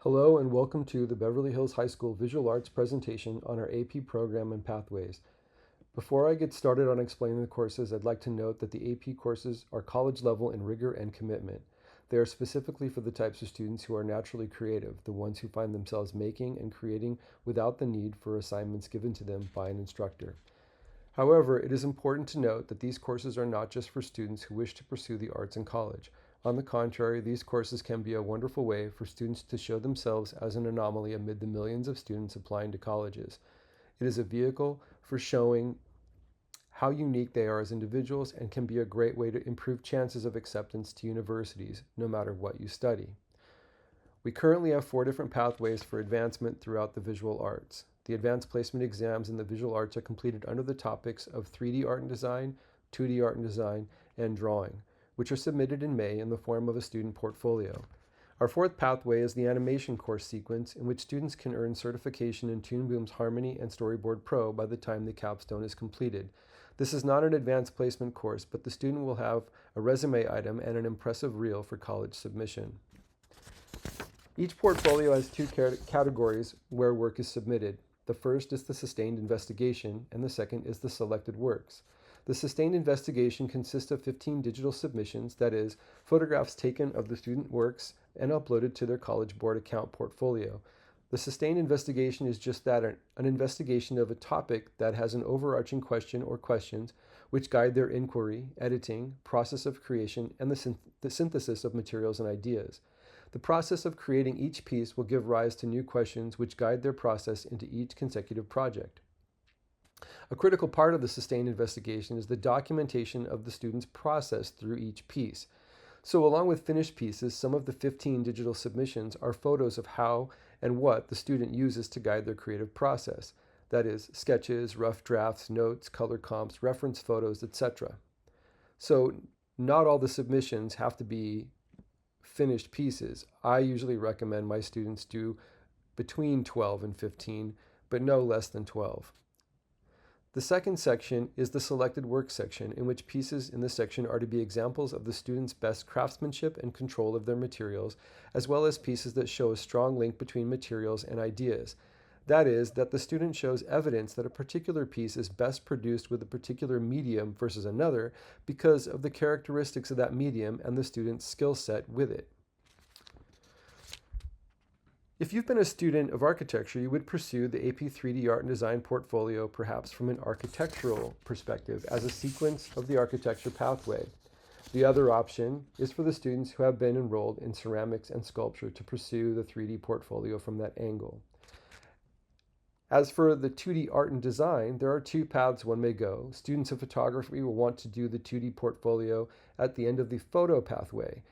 Hello and welcome to the Beverly Hills High School Visual Arts presentation on our AP program and pathways. Before I get started on explaining the courses, I'd like to note that the AP courses are college level in rigor and commitment. They are specifically for the types of students who are naturally creative, the ones who find themselves making and creating without the need for assignments given to them by an instructor. However, it is important to note that these courses are not just for students who wish to pursue the arts in college. On the contrary, these courses can be a wonderful way for students to show themselves as an anomaly amid the millions of students applying to colleges. It is a vehicle for showing how unique they are as individuals and can be a great way to improve chances of acceptance to universities, no matter what you study. We currently have 4 different pathways for advancement throughout the visual arts. The advanced placement exams in the visual arts are completed under the topics of 3D art and design, 2D art and design, and drawing, which are submitted in May in the form of a student portfolio. Our 4th pathway is the animation course sequence, in which students can earn certification in Toon Boom's Harmony and Storyboard Pro by the time the capstone is completed. This is not an advanced placement course, but the student will have a resume item and an impressive reel for college submission. Each portfolio has 2 categories where work is submitted. The first is the sustained investigation, and the second is the selected works. The sustained investigation consists of 15 digital submissions, that is, photographs taken of the student works and uploaded to their College Board account portfolio. The sustained investigation is just that, an investigation of a topic that has an overarching question or questions which guide their inquiry, editing, process of creation, and the synthesis of materials and ideas. The process of creating each piece will give rise to new questions which guide their process into each consecutive project. A critical part of the sustained investigation is the documentation of the student's process through each piece. So along with finished pieces, some of the 15 digital submissions are photos of how and what the student uses to guide their creative process. That is, sketches, rough drafts, notes, color comps, reference photos, etc. So not all the submissions have to be finished pieces. I usually recommend my students do between 12 and 15, but no less than 12. The second section is the selected work section, in which pieces in this section are to be examples of the student's best craftsmanship and control of their materials, as well as pieces that show a strong link between materials and ideas. That is, that the student shows evidence that a particular piece is best produced with a particular medium versus another because of the characteristics of that medium and the student's skill set with it. If you've been a student of architecture, you would pursue the AP 3D Art and Design portfolio perhaps from an architectural perspective as a sequence of the architecture pathway. The other option is for the students who have been enrolled in ceramics and sculpture to pursue the 3D portfolio from that angle. As for the 2D art and design, there are 2 paths one may go. Students of photography will want to do the 2D portfolio at the end of the photo pathway,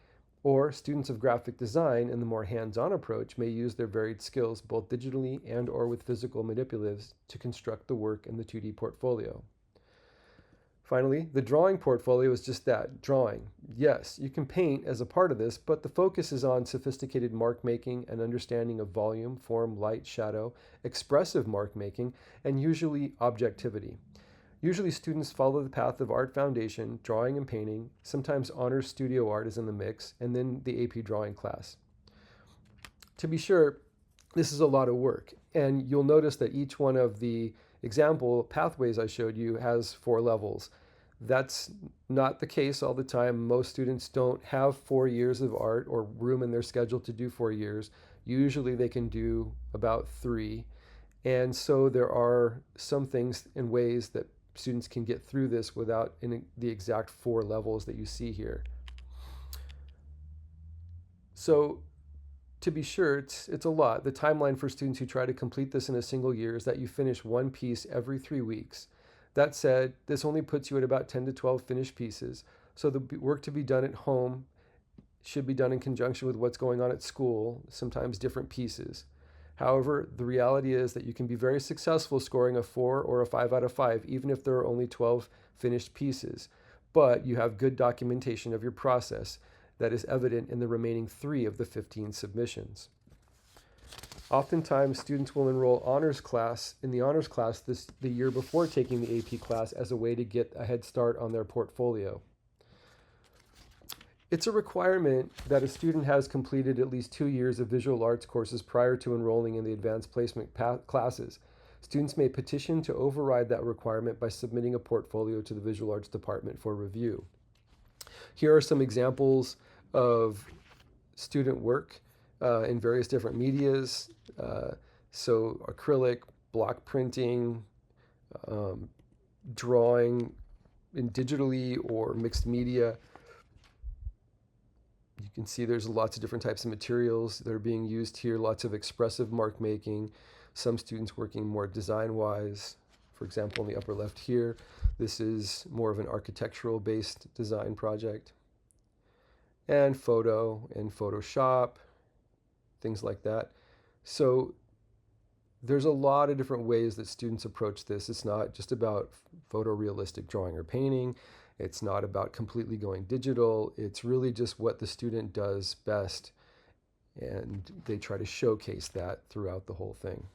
or students of graphic design in the more hands-on approach may use their varied skills both digitally and or with physical manipulatives to construct the work in the 2D portfolio. Finally, the drawing portfolio is just that, drawing. Yes, you can paint as a part of this, but the focus is on sophisticated mark making and understanding of volume, form, light, shadow, expressive mark making, and usually objectivity. Usually students follow the path of art foundation, drawing and painting, sometimes honors studio art is in the mix, and then the AP drawing class. To be sure, this is a lot of work, and you'll notice that each one of the example pathways I showed you has 4 levels. That's not the case all the time. Most students don't have 4 years of art or room in their schedule to do 4 years. Usually they can do about 3. And so there are some things and ways that students can get through this without the exact 4 levels that you see here. So to be sure, it's a lot. The timeline for students who try to complete this in a single year is that you finish 1 piece every 3 weeks. That said, this only puts you at about 10 to 12 finished pieces, so the work to be done at home should be done in conjunction with what's going on at school, sometimes different pieces. However, the reality is that you can be very successful scoring a 4 or a 5 out of 5, even if there are only 12 finished pieces, but you have good documentation of your process that is evident in the remaining 3 of the 15 submissions. Oftentimes, students will enroll in the honors class the year before taking the AP class as a way to get a head start on their portfolio. It's a requirement that a student has completed at least 2 years of visual arts courses prior to enrolling in the advanced placement classes. Students may petition to override that requirement by submitting a portfolio to the visual arts department for review. Here are some examples of student work in various different medias. So acrylic, block printing, um, drawing in digitally or mixed media. You can see there's lots of different types of materials that are being used here, lots of expressive mark making, some students working more design-wise. For example, in the upper left here, this is more of an architectural-based design project. And photo and Photoshop, things like that. So there's a lot of different ways that students approach this. It's not just about photorealistic drawing or painting. It's not about completely going digital. It's really just what the student does best, and they try to showcase that throughout the whole thing.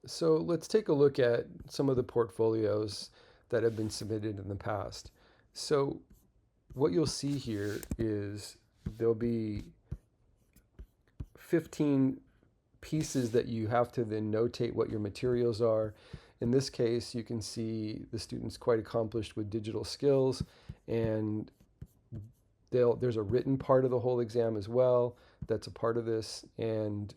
So let's take a look at some of the portfolios that have been submitted in the past. So what you'll see here is there'll be 15 pieces that you have to then notate what your materials are. In this case, you can see the student's quite accomplished with digital skills, and there's a written part of the whole exam as well that's a part of this, and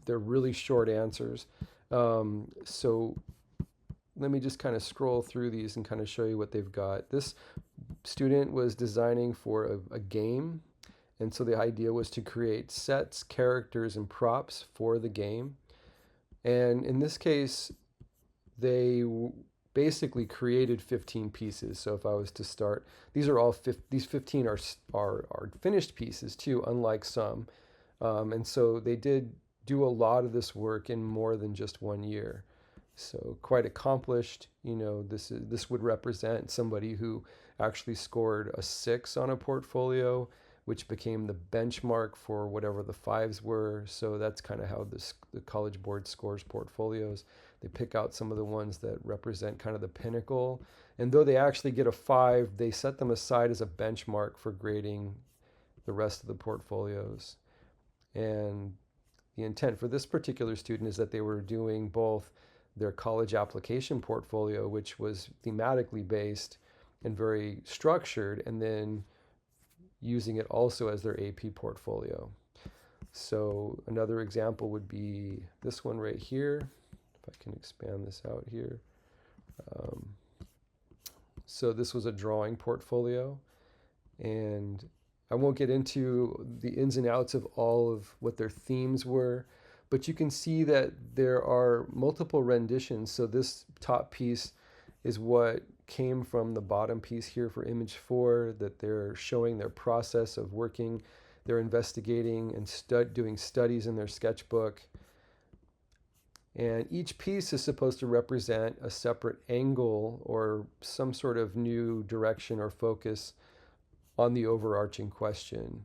they're really short answers. So let me just kind of scroll through these and kind of show you what they've got. This student was designing for a game, and so the idea was to create sets, characters, and props for the game. And in this case, they basically created 15 pieces. So if I was to start, these are all these 15 are finished pieces too, unlike some. And so they did do a lot of this work in more than just 1 year. So quite accomplished. You know, this would represent somebody who actually scored a 6 on a portfolio, which became the benchmark for whatever the 5s were. So that's kind of how the College Board scores portfolios. They pick out some of the ones that represent kind of the pinnacle. And though they actually get a 5, they set them aside as a benchmark for grading the rest of the portfolios. And the intent for this particular student is that they were doing both their college application portfolio, which was thematically based and very structured, and then using it also as their AP portfolio. So another example would be this one right here. If I can expand this out here. So this was a drawing portfolio, and I won't get into the ins and outs of all of what their themes were, but you can see that there are multiple renditions. So this top piece is what came from the bottom piece here for image 4, that they're showing their process of working. They're investigating and doing studies in their sketchbook. And each piece is supposed to represent a separate angle or some sort of new direction or focus on the overarching question.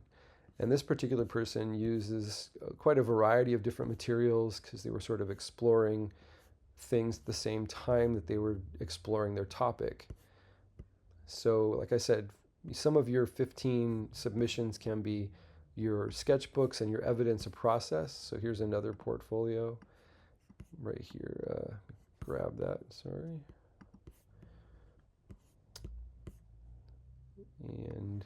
And this particular person uses quite a variety of different materials because they were sort of exploring things at the same time that they were exploring their topic. So like I said, some of your 15 submissions can be your sketchbooks and your evidence of process. So here's another portfolio right here. Grab that, sorry. And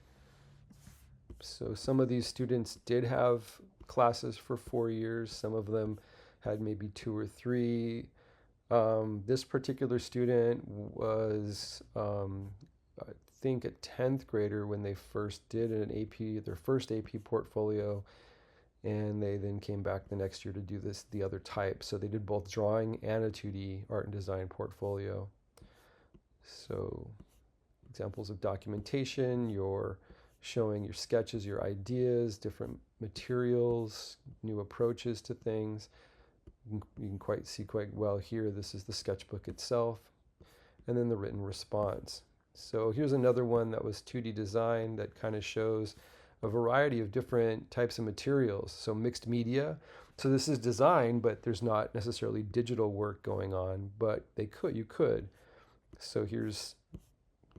so some of these students did have classes for 4 years. Some of them had maybe 2 or 3. This particular student was, I think, a 10th grader when they first did an AP, their first AP portfolio, and they then came back the next year to do the other type. So they did both drawing and a 2D art and design portfolio. So examples of documentation, you're showing your sketches, your ideas, different materials, new approaches to things. You can see quite well here, this is the sketchbook itself, and then the written response. So here's another one that was 2D design that kind of shows a variety of different types of materials. So mixed media. So this is design, but there's not necessarily digital work going on, but you could. So here's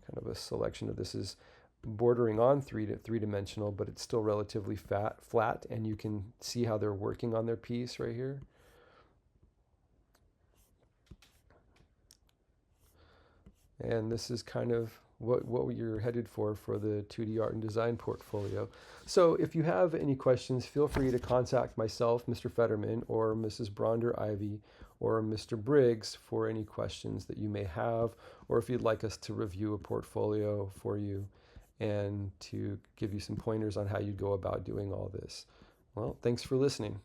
kind of a selection of this is bordering on three-dimensional, but it's still relatively flat, and you can see how they're working on their piece right here. And this is kind of what you're headed for the 2D Art and Design portfolio. So if you have any questions, feel free to contact myself, Mr. Fetterman, or Mrs. Bronder-Ivy, or Mr. Briggs for any questions that you may have, or if you'd like us to review a portfolio for you and to give you some pointers on how you go about doing all this. Well, thanks for listening.